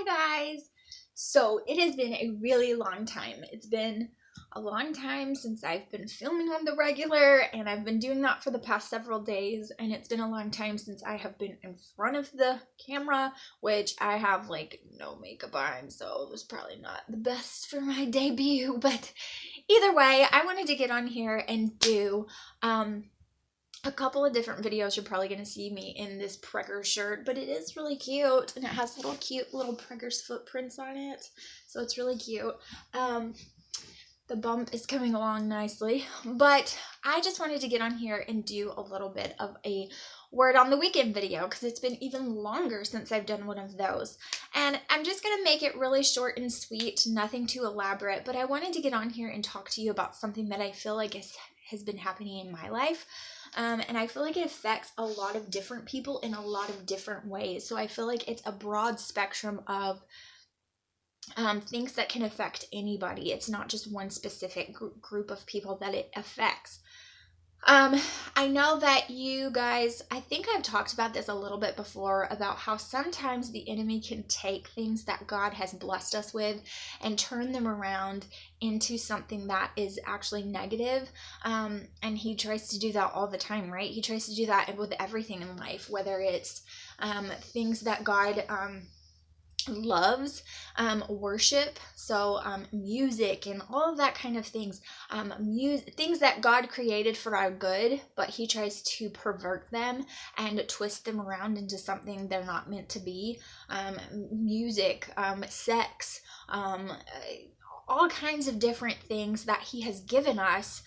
Hi guys! So it has been a really long time. It's been a long time since I've been filming on the regular, and I've been doing that for the past several days, and it's been a long time since I have been in front of the camera, which I have like no makeup on, so it was probably not the best for my debut, but either way, I wanted to get on here and do a couple of different videos. You're probably going to see me in this Pregger shirt, but it is really cute, and it has cute little Pregger's footprints on it, so it's really cute. The bump is coming along nicely, but I just wanted to get on here and do a little bit of a word on the weekend video because it's been even longer since I've done one of those, and I'm just going to make it really short and sweet, nothing too elaborate, but I wanted to get on here and talk to you about something that I feel like has been happening in my life. And I feel like it affects a lot of different people in a lot of different ways. So I feel like it's a broad spectrum of things that can affect anybody. It's not just one specific group of people that it affects. I know that you guys, I think I've talked about this a little bit before about how sometimes the enemy can take things that God has blessed us with and turn them around into something that is actually negative. And he tries to do that all the time, right? He tries to do that with everything in life, whether it's things that God loves, worship, so music and all of that kind of things, things that God created for our good, but he tries to pervert them and twist them around into something they're not meant to be. Music, sex, all kinds of different things that he has given us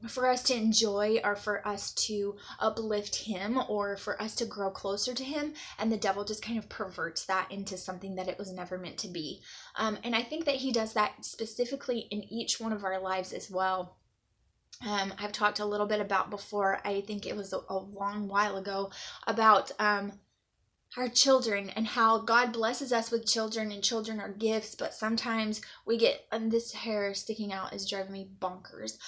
for us to enjoy, or for us to uplift him, or for us to grow closer to him, and the devil just kind of perverts that into something that it was never meant to be. And I think that he does that specifically in each one of our lives as well. I've talked a little bit about before, I think it was a long while ago, about our children and how God blesses us with children, and children are gifts, but sometimes we get, and this hair sticking out is driving me bonkers.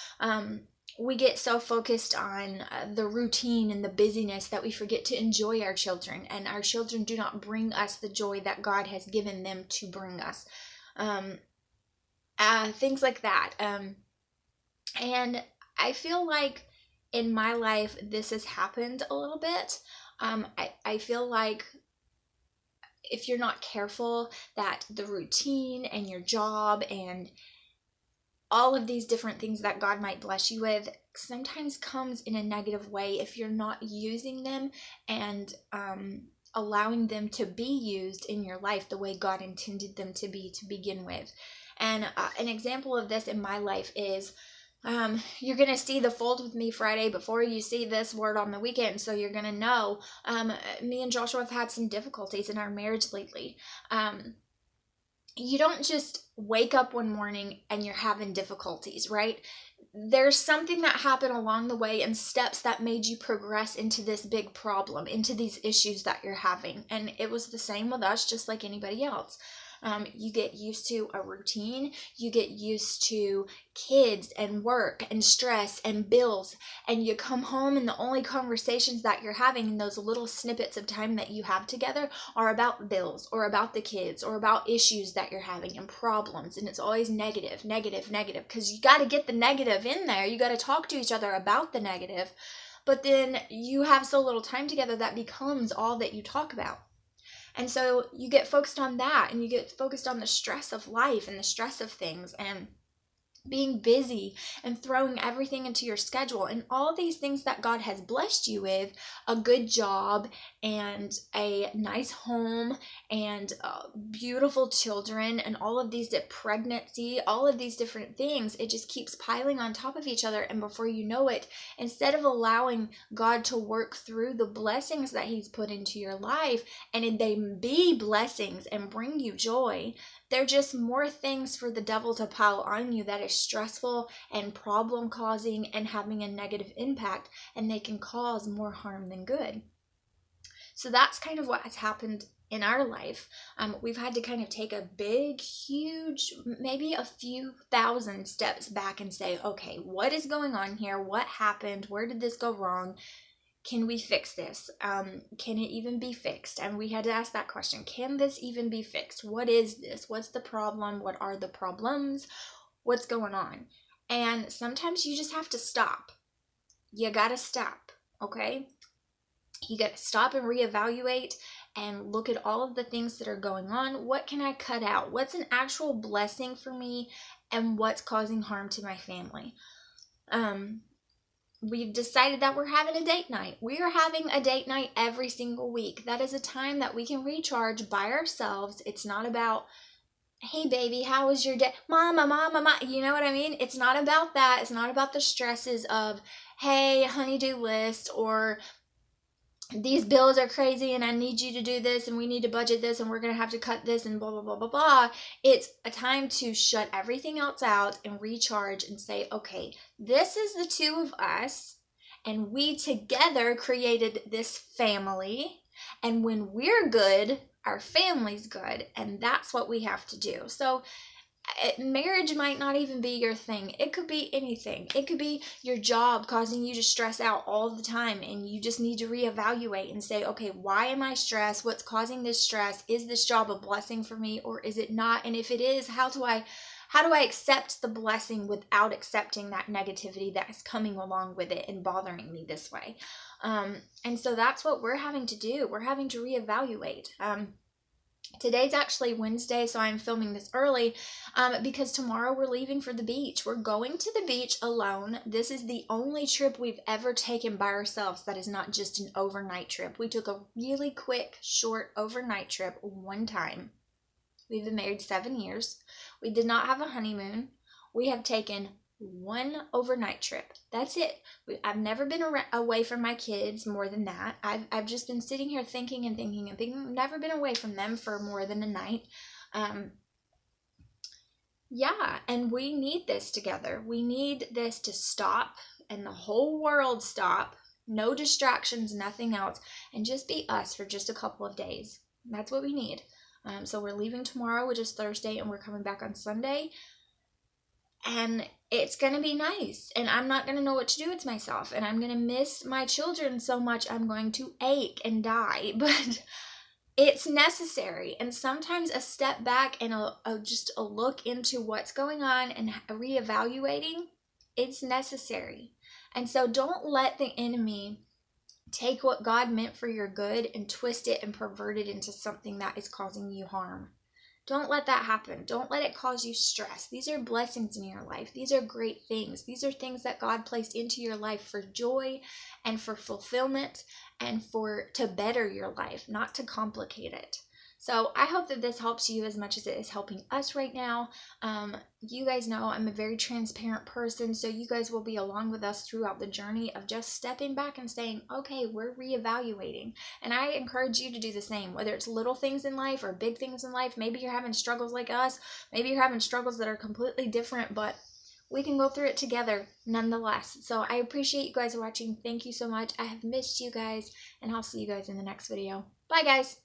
We get so focused on the routine and the busyness that we forget to enjoy our children, and our children do not bring us the joy that God has given them to bring us. Things like that. And I feel like in my life this has happened a little bit. I feel like if you're not careful, that the routine and your job and all of these different things that God might bless you with sometimes comes in a negative way if you're not using them and allowing them to be used in your life the way God intended them to be to begin with. And an example of this in my life is you're going to see the Fold With Me Friday before you see this word on the weekend, so you're going to know me and Joshua have had some difficulties in our marriage lately. You don't just wake up one morning and you're having difficulties, right? There's something that happened along the way and steps that made you progress into this big problem, into these issues that you're having. And it was the same with us, just like anybody else. You get used to a routine, you get used to kids and work and stress and bills, and you come home and the only conversations that you're having in those little snippets of time that you have together are about bills or about the kids or about issues that you're having and problems, and it's always negative, because you got to get the negative in there. You got to talk to each other about the negative, but then you have so little time together that becomes all that you talk about. And so you get focused on that, and you get focused on the stress of life and the stress of things and being busy and throwing everything into your schedule, and all these things that God has blessed you with, a good job and a nice home and beautiful children and all of these, pregnancy, all of these different things, it just keeps piling on top of each other. And before you know it, instead of allowing God to work through the blessings that he's put into your life and they be blessings and bring you joy, they're just more things for the devil to pile on you that is stressful and problem causing and having a negative impact, and they can cause more harm than good. So that's kind of what has happened in our life. We've had to kind of take a big, huge, maybe a few thousand steps back and say, okay, what is going on here? What happened? Where did this go wrong? can we fix this? Can it even be fixed? And we had to ask that question. Can this even be fixed? What is this? What's the problem? What are the problems? What's going on? And sometimes you just have to stop. You gotta stop, okay? You gotta stop and reevaluate and look at all of the things that are going on. What can I cut out? What's an actual blessing for me? And what's causing harm to my family? We've decided that we're having a date night. We are having a date night every single week. That is a time that we can recharge by ourselves. It's not about, hey baby, how was your day? Mama, you know what I mean? It's not about that. It's not about the stresses of, hey, honey-do list, or these bills are crazy and I need you to do this and we need to budget this and we're going to have to cut this and blah, blah, blah, blah, blah. It's a time to shut everything else out and recharge and say, okay, this is the two of us and we together created this family. And when we're good, our family's good. And that's what we have to do. So marriage might not even be your thing. It could be anything. It could be your job causing you to stress out all the time and you just need to reevaluate and say, okay, why am I stressed? What's causing this stress? Is this job a blessing for me or is it not? And if it is, how do I accept the blessing without accepting that negativity that is coming along with it and bothering me this way? And so that's what we're having to do. We're having to reevaluate. Today's actually Wednesday, so I'm filming this early because tomorrow we're leaving for the beach. We're going to the beach alone. This is the only trip we've ever taken by ourselves that is not just an overnight trip. We took a really quick, short overnight trip one time. We've been married 7 years. We did not have a honeymoon. We have taken one overnight trip. That's it. I've never been away from my kids more than that. I've just been sitting here thinking and thinking and thinking. Never been away from them for more than a night. Yeah, and we need this together. We need this to stop and the whole world stop. No distractions, nothing else, and just be us for just a couple of days. That's what we need. So we're leaving tomorrow, which is Thursday, and we're coming back on Sunday. And it's going to be nice. And I'm not going to know what to do with myself. And I'm going to miss my children so much I'm going to ache and die. But it's necessary. And sometimes a step back and just a look into what's going on and reevaluating, it's necessary. And so don't let the enemy take what God meant for your good and twist it and pervert it into something that is causing you harm. Don't let that happen. Don't let it cause you stress. These are blessings in your life. These are great things. These are things that God placed into your life for joy and for fulfillment and to better your life, not to complicate it. So I hope that this helps you as much as it is helping us right now. You guys know I'm a very transparent person, so you guys will be along with us throughout the journey of just stepping back and saying, okay, we're reevaluating. And I encourage you to do the same, whether it's little things in life or big things in life. Maybe you're having struggles like us. Maybe you're having struggles that are completely different, but we can go through it together nonetheless. So I appreciate you guys watching. Thank you so much. I have missed you guys, and I'll see you guys in the next video. Bye, guys.